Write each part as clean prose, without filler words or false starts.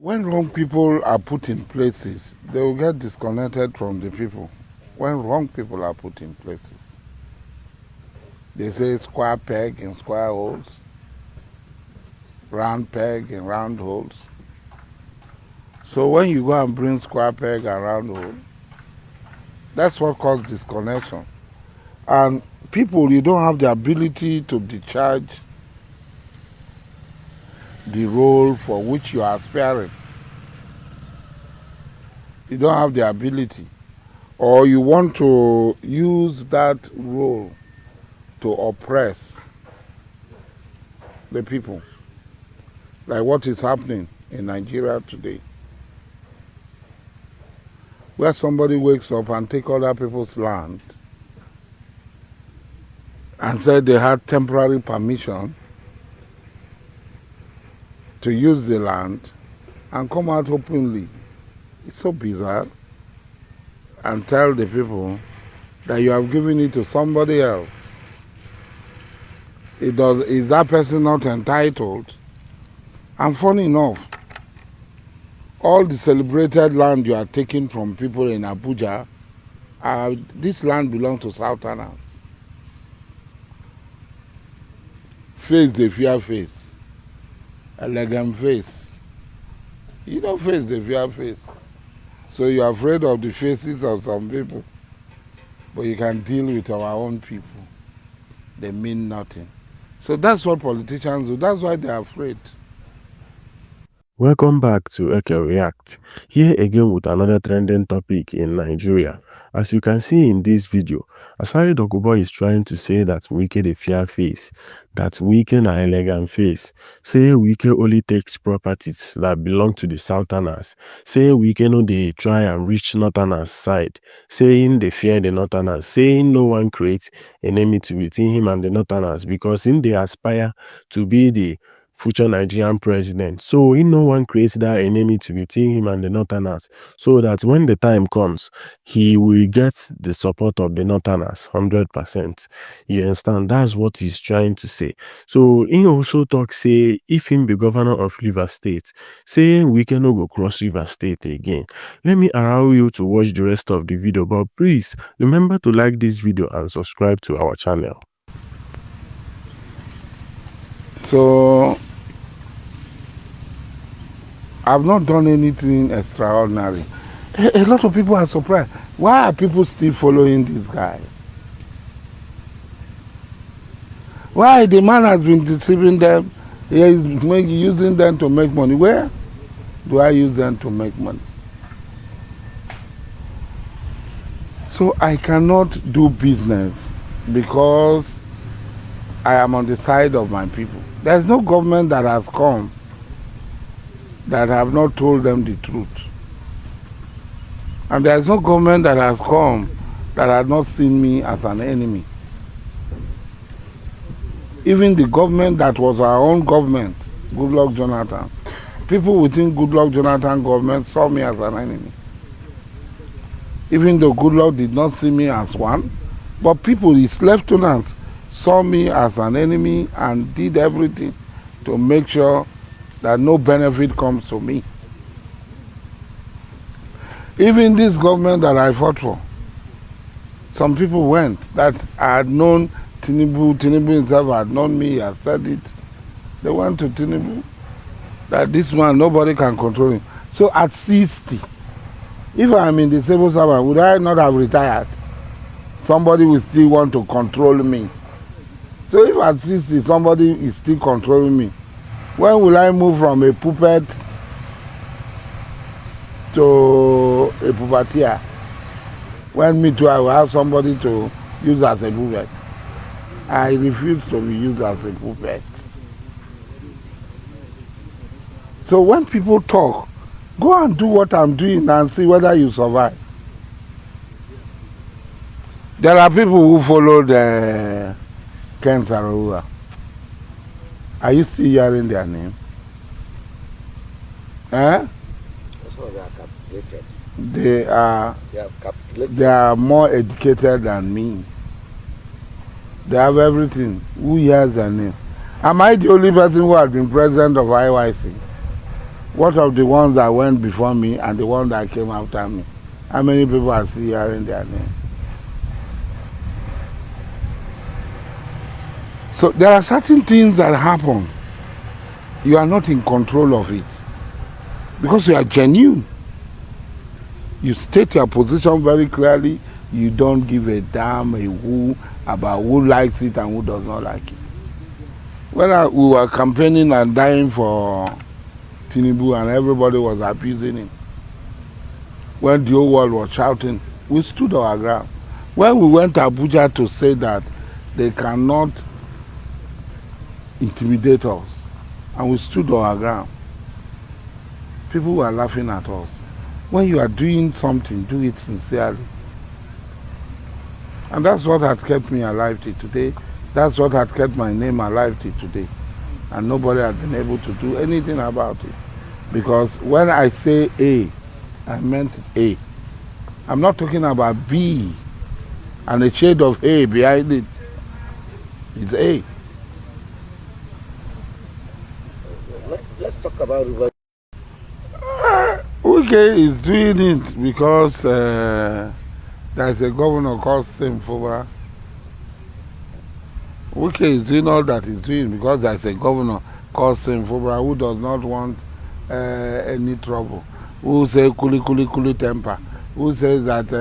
When wrong people are put in places, they will get disconnected from the people. When wrong people are put in places, they say square peg in square holes, round peg in round holes. So when you go and bring square peg and round hole, that's what causes disconnection. And people, you don't have the ability to discharge the role for which you are aspiring. You don't have the ability. Or you want to use that role to oppress the people, like what is happening in Nigeria today, where somebody wakes up and take other people's land and said they had temporary permission to use the land and come out openly. It's so bizarre. And tell the people that you have given it to somebody else. Is that person not entitled? And funny enough, all the celebrated land you are taking from people in Abuja, this land belongs to Southerners. Face the fear face, elegant face. You don't face the fear face. So you're afraid of the faces of some people, but you can deal with our own people. They mean nothing. So that's what politicians do. That's why they're afraid. Welcome back to Eke React. Here again with another trending topic in Nigeria. As you can see in this video, Asari Dokubo is trying to say that Wike the fear face, that Wike na elegant face, say Wike only takes properties that belong to the Southerners, say Wike no dey try and reach Northerners side, saying they fear the Northerners, saying no one creates enmity between him and the Northerners because in they aspire to be the future Nigerian president. So no one creates that enmity between him and the Northerners, so that when the time comes, he will get the support of the Northerners 100%. You understand? That's what he's trying to say. So he also talks, say, if him be governor of Rivers State, say we cannot go cross Rivers State again. Let me allow you to watch the rest of the video, but please remember to like this video and subscribe to our channel. So I've not done anything extraordinary. A lot of people are surprised. Why are people still following this guy? Why? The man has been deceiving them. He is using them to make money. Where do I use them to make money? So I cannot do business because I am on the side of my people. There's no government that has come that have not told them the truth. And there's no government that has come that has not seen me as an enemy. Even the government that was our own government, Goodluck Jonathan, people within Goodluck Jonathan government saw me as an enemy. Even though Goodluck did not see me as one, but people, his lieutenants, saw me as an enemy and did everything to make sure that no benefit comes to me. Even this government that I fought for, some people went that I had known Tinubu himself had known me, he had said it. They went to Tinubu, that this man, nobody can control him. So at 60, if I'm in the civil service, would I not have retired? Somebody will still want to control me. So if at 60 somebody is still controlling me, when will I move from a puppet to a puppeteer? When me too, I will have somebody to use as a puppet. I refuse to be used as a puppet. So when people talk, go and do what I'm doing and see whether you survive. There are people who follow the Ken Saro-Wiwa. Are you still hearing their name? Eh? They are capitulated. They are more educated than me. They have everything. Who hears their name? Am I the only person who has been president of IYC? What of the ones that went before me and the ones that came after me? How many people are still hearing their name? So there are certain things that happen. You are not in control of it. Because you are genuine. You state your position very clearly. You don't give a damn a who about who likes it and who does not like it. When we were campaigning and dying for Tinubu and everybody was abusing him, when the whole world was shouting, we stood our ground. When we went to Abuja to say that they cannot intimidate us, and we stood our ground, people were laughing at us. When you are doing something, do it sincerely. And that's what has kept me alive till today. That's what has kept my name alive till today. And nobody has been able to do anything about it. Because when I say A, I meant A. I'm not talking about B and a shade of A behind it. It's A. Let's talk about River. Wike is doing it because there's a governor called Sim Fubara. Wike is doing all that he's doing because there's a governor called Sim Fubara who does not want any trouble, who says kuli temper, who says that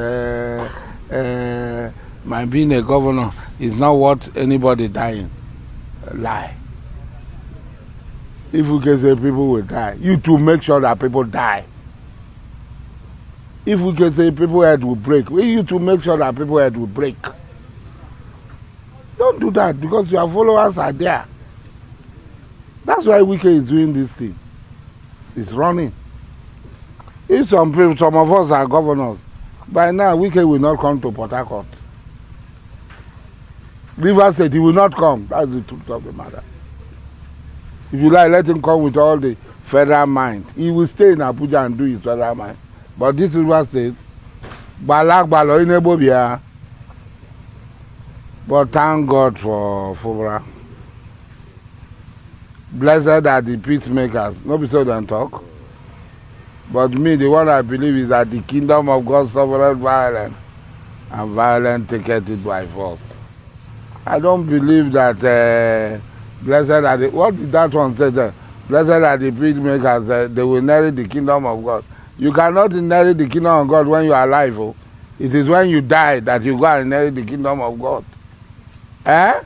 my being a governor is not worth anybody dying. Lie. If we can say people will die, you too make sure that people die. If we can say people head will break, you too make sure that people head will break. Don't do that because your followers are there. That's why Wike is doing this thing. It's running. If some of us are governors, by now Wike will not come to Port Harcourt. Rivers State, he will not come. That's the truth of the matter. If you like, let him come with all the federal mind. He will stay in Abuja and do his federal mind. But this Rivers State, Balak Inebobia. But thank God for Fubara. Blessed are the peacemakers. Nobody so don't talk. But me, the one I believe is that the kingdom of God suffereth violence, and violence taketh it by force. I don't believe that blessed are the, what did that one say there? Blessed are the peacemakers, they will inherit the kingdom of God. You cannot inherit the kingdom of God when you are alive. Oh. It is when you die that you go and inherit the kingdom of God. Eh?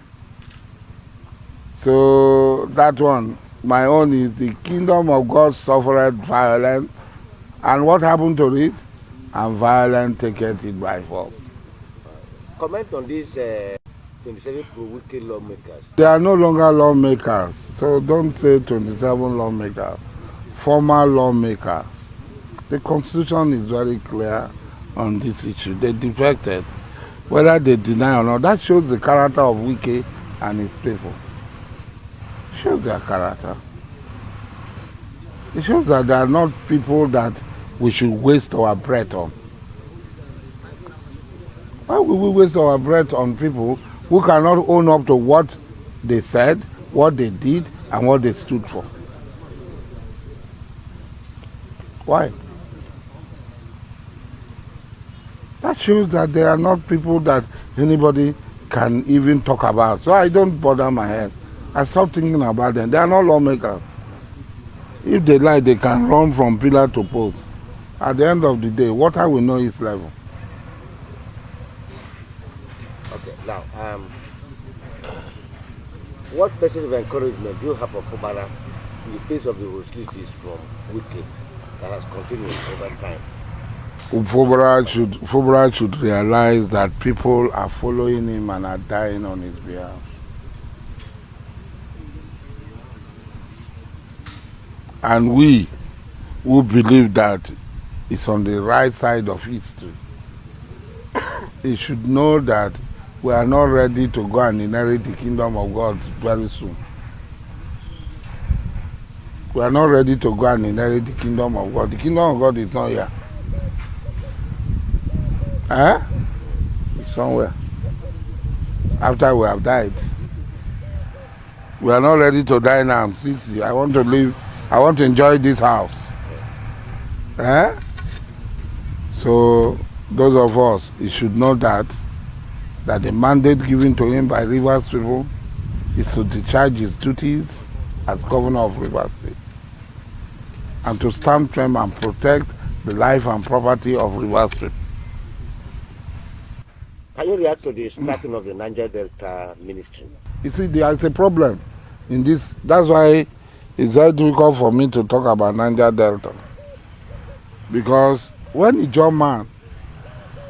So that one, my own is the kingdom of God suffered violence. And what happened to it? And violence taketh it by force. Comment on these 27 pro-Wike lawmakers. They are no longer lawmakers. So don't say 27 lawmakers. Former lawmakers. The Constitution is very clear on this issue. They defected. Whether they deny or not, that shows the character of Wike and his people. It shows their character. It shows that they are not people that we should waste our breath on. Why would we waste our breath on people who cannot own up to what they said, what they did, and what they stood for? Why? That shows that they are not people that anybody can even talk about. So I don't bother my head. I stop thinking about them. They are not lawmakers. If they like, they can run from pillar to post. At the end of the day, water will know its level. Okay, now, what message of encouragement do you have for Fubara in the face of the hostilities from Wike that has continued over time? Fubara should realize that people are following him and are dying on his behalf. And we who believe that it's on the right side of history, he should know that we are not ready to go and inherit the kingdom of God very soon. We are not ready to go and inherit the kingdom of God. The kingdom of God is not here. It's somewhere. After we have died. We are not ready to die now. I'm 60. I want to live. I want to enjoy this house. Eh? So those of us, he should know that the mandate given to him by Rivers people is to discharge his duties as governor of Rivers State and to stand firm and protect the life and property of Rivers State. Can you react to the scrapping of the Niger Delta ministry? You see, there is a problem in this. That's why it's very difficult for me to talk about Niger Delta. Because when a John man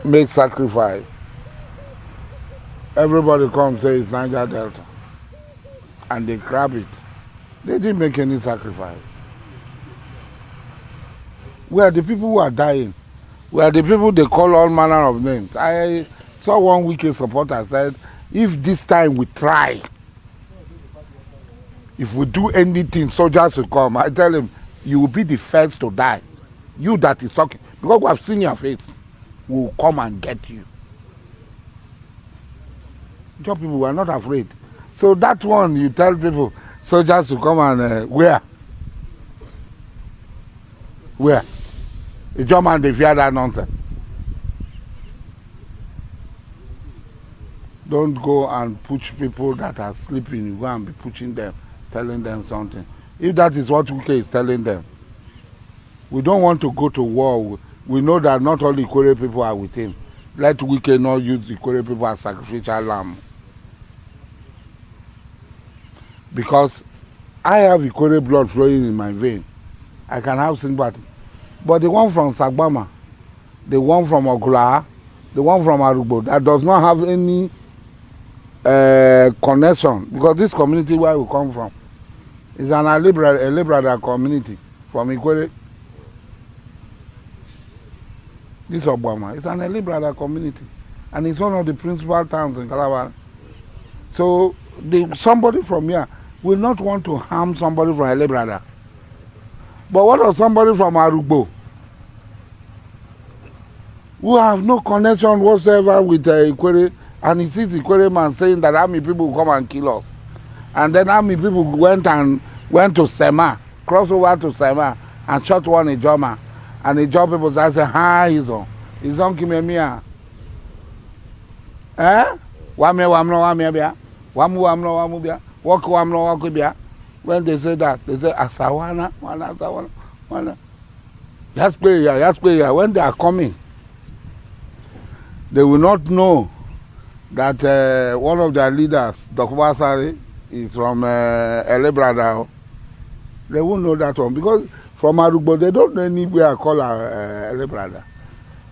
makes sacrifice, everybody comes and says it's Niger Delta. And they grab it. They didn't make any sacrifice. We are the people who are dying. We are the people they call all manner of names. I saw one Wike supporter said, if this time we try, if we do anything, soldiers will come. I tell him, you will be the first to die. You that is talking. Because we have seen your face. We will come and get you. Job people were not afraid. So that one, you tell people, soldiers to come and where? Where? The German, they fear that nonsense. Don't go and push people that are sleeping. You go and be pushing them, telling them something. If that is what Wike is telling them, we don't want to go to war. We know that not all Ikore people are with him. Let Wike not use Ikore people as sacrificial lamb. Because I have Ikore blood flowing in my vein. I can have sympathy. But the one from Sagbama, the one from Ogula, the one from Arugbo, that does not have any connection, because this community where we come from is an Elebrada community from Ikwere. This Obama is an Elebrada community, and it's one of the principal towns in Calabar. So somebody from here will not want to harm somebody from Elebrada. But what of somebody from Arugbo who have no connection whatsoever with Ikwere, and he sees Ikwere man saying that army people will come and kill us, and then army people went to Sema, crossed over to Sema and shot one Ijoma, and the Ijoma people say, "Ha, he's on Kimemia." Wame bia, wamu bia, waku bia. When they say that, they say Asawana, wana. Just play here. When they are coming, they will not know that one of their leaders, Dokubo Asari, is from Elebrada. They won't know that one because from Arugbo they don't know anywhere called Elebrada.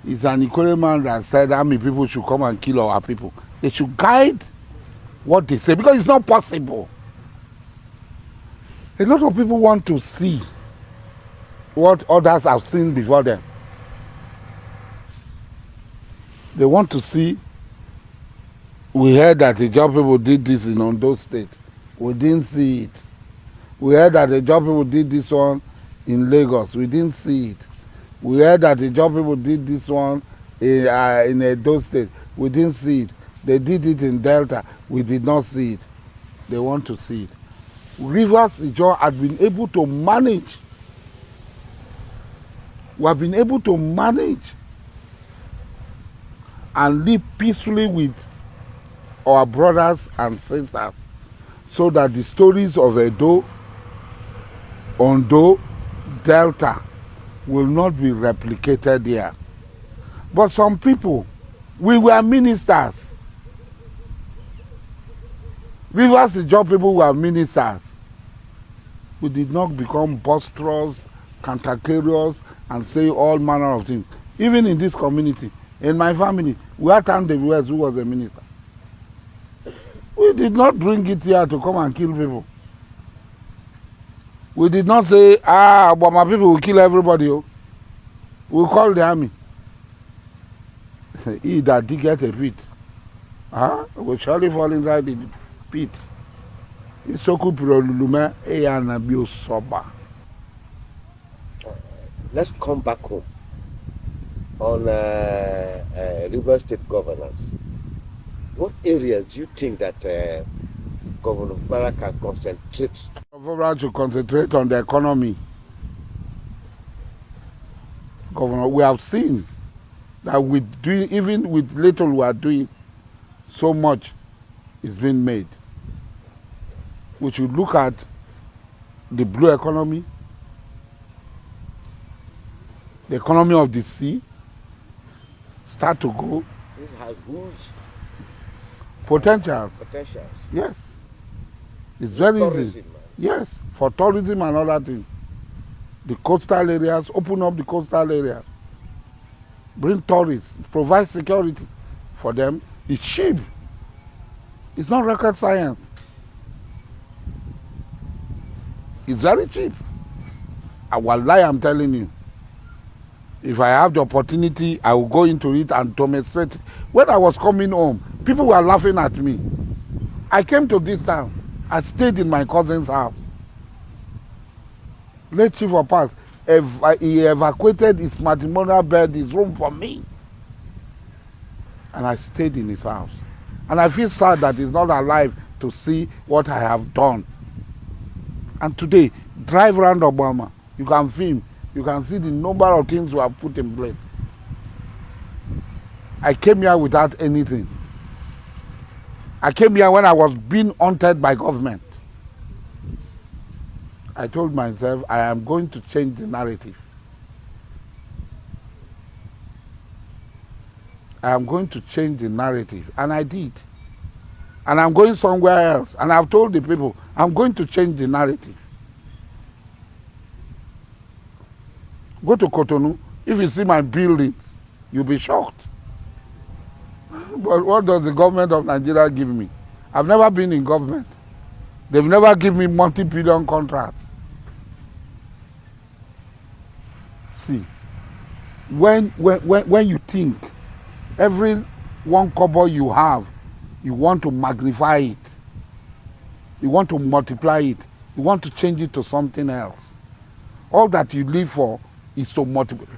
It's an Ikore man that said army people should come and kill our people. They should guide what they say because it's not possible. A lot of people want to see what others have seen before them. They want to see. We heard that the job people did this in Ondo State. We didn't see it. We heard that the job people did this one in Lagos. We didn't see it. We heard that the job people did this one in Edo State. We didn't see it. They did it in Delta. We did not see it. They want to see it. Rivers Ijo had been able to manage. We have been able to manage and live peacefully with our brothers and sisters, so that the stories of Edo, Ondo, Delta will not be replicated here. But some people, we were ministers. Rivers Ijo people were ministers. We did not become boisterous, cantankerous, and say all manner of things. Even in this community, in my family, we had Tam West who was a minister. We did not bring it here to come and kill people. We did not say, but my people will kill everybody. We call the army. He that diggeth a pit will surely fall inside the pit. Let's come back home on River State governance. What areas do you think that Governor Fubara can concentrate? Fubara to concentrate on the economy. governor, we have seen that with doing, even with little we are doing, so much is being made. We should look at the blue economy, the economy of the sea, start to go. This has huge Potentials. potentials. Yes. It's very Tourism, easy. man. Yes, for tourism and other things. The coastal areas, open up the coastal areas. Bring tourists, provide security for them. It's cheap. It's not rocket science. It's very cheap. Wallahi, I'm telling you. If I have the opportunity, I will go into it and demonstrate it. When I was coming home, people were laughing at me. I came to this town. I stayed in my cousin's house. Late Chief of Parks, he evacuated his matrimonial bed, his room for me. And I stayed in his house. And I feel sad that he's not alive to see what I have done. And today, drive around Obama. You can film. You can see the number of things we have put in place. I came here without anything. I came here when I was being haunted by government. I told myself I am going to change the narrative. I am going to change the narrative. And I did. And I'm going somewhere else. And I've told the people, I'm going to change the narrative. Go to Cotonou. If you see my buildings, you'll be shocked. But what does the government of Nigeria give me? I've never been in government. They've never given me multi-billion contracts. See, when you think every one kobo you have, you want to magnify it. You want to multiply it. You want to change it to something else. All that you live for is to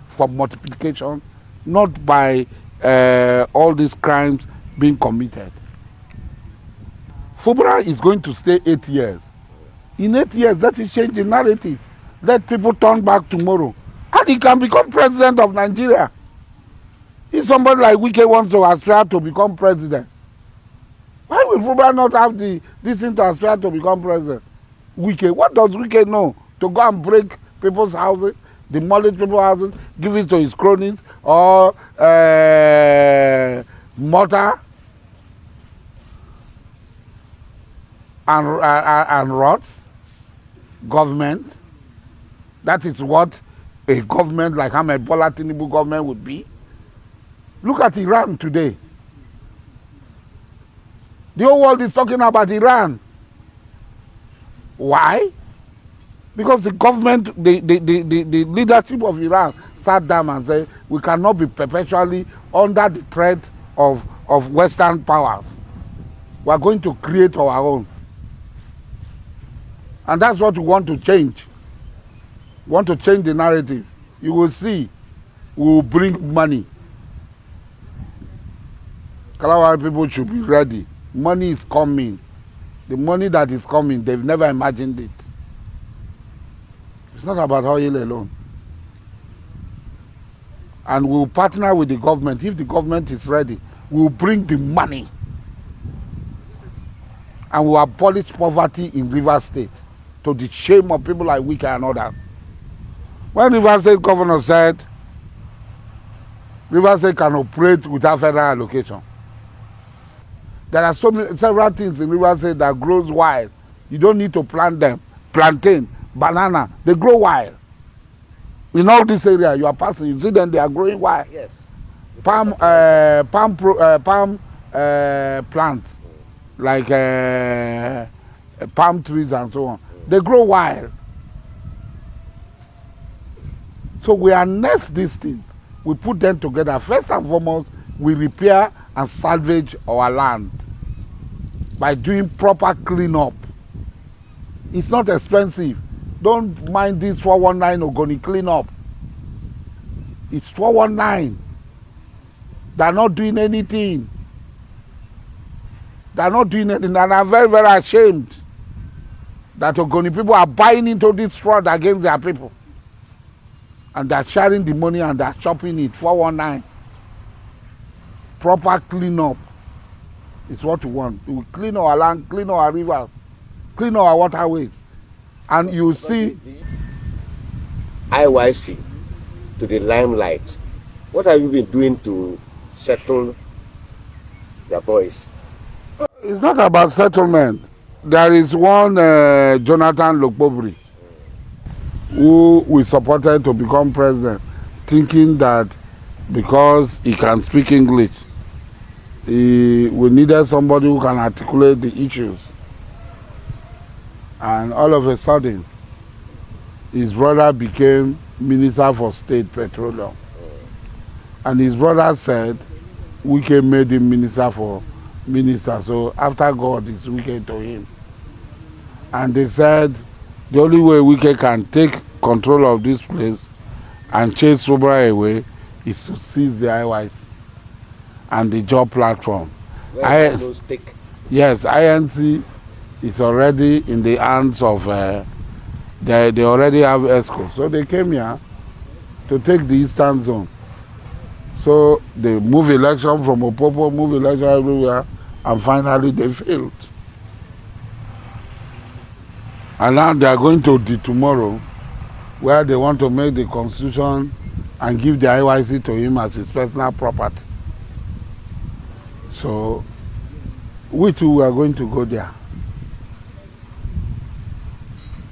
for multiplication, not by all these crimes being committed. Fubra is going to stay 8 years. In 8 years, let it change the narrative. Let people turn back tomorrow. And he can become president of Nigeria. If somebody like Wike wants to aspire to become president, why will Fubra not have this thing to aspire to become president? Wike, what does Wike know? To go and break people's houses, demolish people's houses, give it to his cronies, or mortar and rods? Government. That is what a government like Ahmed Bola Tinubu government would be. Look at Iran today. The whole world is talking about Iran. Why? Because the government, the leadership of Iran sat down and said, we cannot be perpetually under the threat of Western powers. We are going to create our own. And that's what we want to change. We want to change the narrative. You will see, we will bring money. Kalawari people should be ready. Money is coming. The money that is coming, they've never imagined it. It's not about oil alone. And we'll partner with the government. If the government is ready, we'll bring the money. And we'll abolish poverty in Rivers State, to the shame of people like Wike and others. When Rivers State governor said Rivers State can operate without federal allocation, there are several things in Rivers State that grows wild. You don't need to plant them. Plantain, banana, they grow wild. In all this area, you are passing, you see them, they are growing wild. Yes. Palm plants, like palm trees and so on. They grow wild. So we harness these things. We put them together. First and foremost, we repair and salvage our land by doing proper cleanup. It's not expensive. Don't mind this 419 Ogoni cleanup. It's 419. They're not doing anything. They're not doing anything, and I'm very, very ashamed that Ogoni people are buying into this fraud against their people. and they're sharing the money and they're chopping it. 419. Proper clean up is what we want. We clean our land, clean our rivers, clean our waterways, and you see IYC to the limelight. What have you been doing to settle the boys? it's not about settlement. There is one Jonathan Lokbobri who we supported to become president, thinking that because he can speak English, we needed somebody who can articulate the issues. And all of a sudden, his brother became Minister for State Petroleum. And his brother said, Wike made him minister. So after God is Wike to him. And they said, the only way Wike can take control of this place and chase Sobra away is to seize the IYC and the job platform. Yes, INC is already in the hands of, they already have ESCO. So they came here to take the Eastern Zone. So they move election from Opopo, move election everywhere, and finally they failed. And now they are going to the tomorrow, where they want to make the constitution and give the IYC to him as his personal property. So we too are going to go there.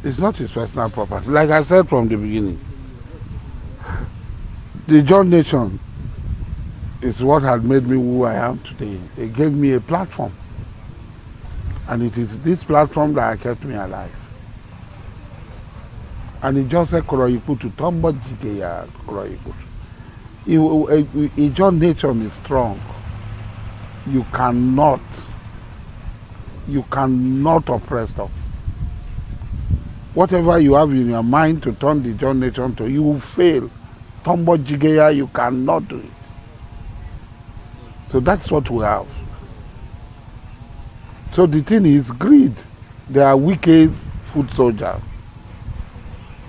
It's not his personal property. Like I said from the beginning, the John Nation is what had made me who I am today. It gave me a platform. And it is this platform that kept me alive. And it just said, Koroyiputu, Tombo Jikeya, Koroyiputu. A John Nation is strong. You cannot oppress us. Whatever you have in your mind to turn the John Nation to, you will fail. Tombo Jikeya, you cannot do it. So that's what we have. So the thing is greed. They are wicked foot soldiers.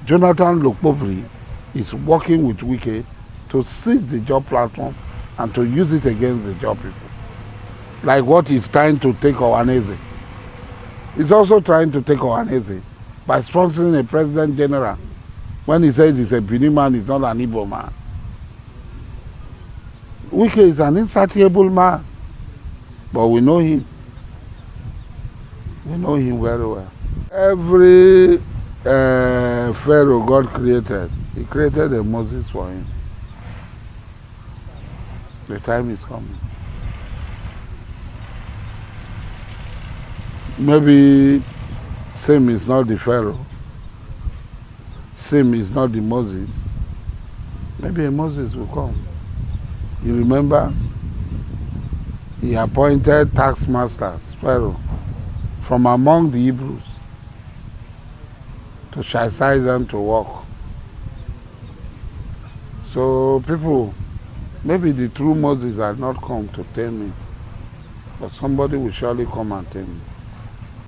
Jonathan Lokbobri is working with Wike to seize the job platform and to use it against the job people. Like what he's trying to take Ohaneze. He's also trying to take Ohaneze by sponsoring a president general when he says he's a Benin man, he's not an Igbo man. Wike is an insatiable man, but we know him. We know him very well. Every Pharaoh God created, he created a Moses for him. The time is coming. Maybe Sem is not the Pharaoh. Sem is not the Moses. Maybe a Moses will come. You remember, he appointed tax masters, Pharaoh, from among the Hebrews to chastise them to work. So people, maybe the true Moses had not come to tame me, but somebody will surely come and tame me.